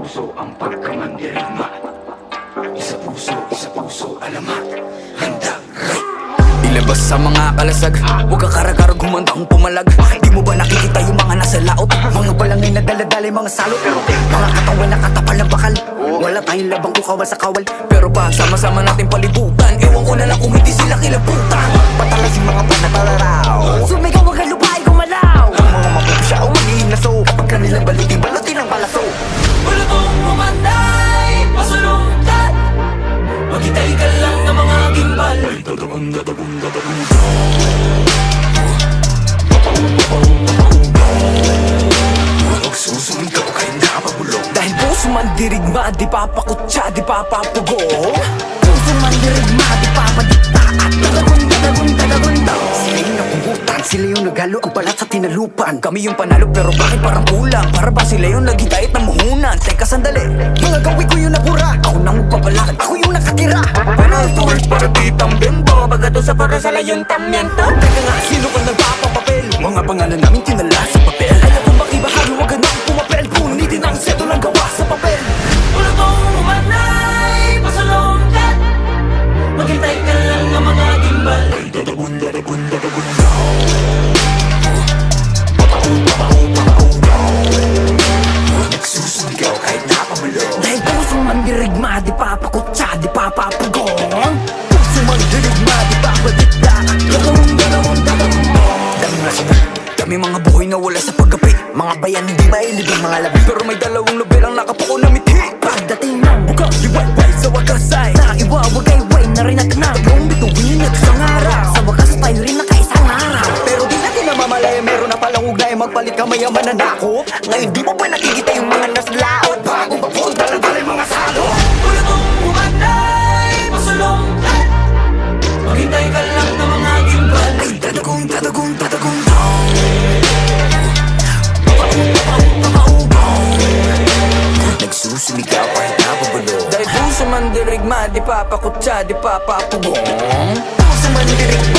puso ang pagkamandirigma. Isa puso, alamat, handa. Ilabas sa mga kalasag, huwag ka karagarag, humandang pumalag. Di mo ba nakikita yung mga nasa laot? Mga balangay na daladalay, mga salot. Mga katawan na katapal ng bakal. Wala tayong labang kukawal sa kawal. Pero pag sama-sama natin palibutan, ewan ko na lang kung hindi sila kilabutan. Patalas yung mga panatalaraw, sumigaw wag ang lupay gumalaw. Ang mga mapupusya o mag-iinaso, kapag kanilang balutin, balutin ang balaso. Balutong umanday, pasulungkat. Maghintay ka lang ng mga gimbal. Magsusumigaw kahit nakapabulong. Dahil puso man dirigma, di papakutsa, di papapugo. Puso man dirigma, di papadikta. At dadagun daw. Sila yung napubutan, sila yung naghalo ang balat sa tinalupan. Kami yung panalo pero bakit parang kulang? Para ba sila yung nagitayit ng muhunan? Teka sandali, mga gawi ko yung nabura. Ako nang magpapalakad, ako yung nakatira. Panahal to work para di tambembo. Bagato sa para sa layon tamyento. Teka nga, sino ka nagpapapapel? Mga pangalan namin tinala sa papel. Alam kong makibahalo, wag na akong pumapel. Punitin ang seto lang gawa sa papel. Balutong umanday, pasulungkat. Maghintay ka lang ng mga gimbal. Nagsusumigaw kahit nakapabulong. Dahil puso man dirigma, di papakutsa, di papapugong. Puso man dirigma, di papadikta. Dadawong daming nasabot, daming mga buhay na wala sa paggapi. Mga bayan hindi mailibing mga labi. Pero may dalawang nobel ang nakapuko na mithi. Pagdating ng bukas, liwayway sa wakas ay naiwawagayway na rin at nagong bituin at isang araw. Sa wakas tayo rin nakaisang araw. Pero di natin namamalaya, meron na palang ugnay. Magpalit ka mayaman na nakop. Ngayon di mo ba nakikita yung mga nasa laot? Bago papunta na dala yung mga salo. Balutong umanday, pasulungkat. Maghintay ka lang ng mga gimbal. Ay dadagong Nagsusumigaw kahit nakapabulong. dahil puso man dirigma, di papakutsa, di papapugong. Puso man dirigma,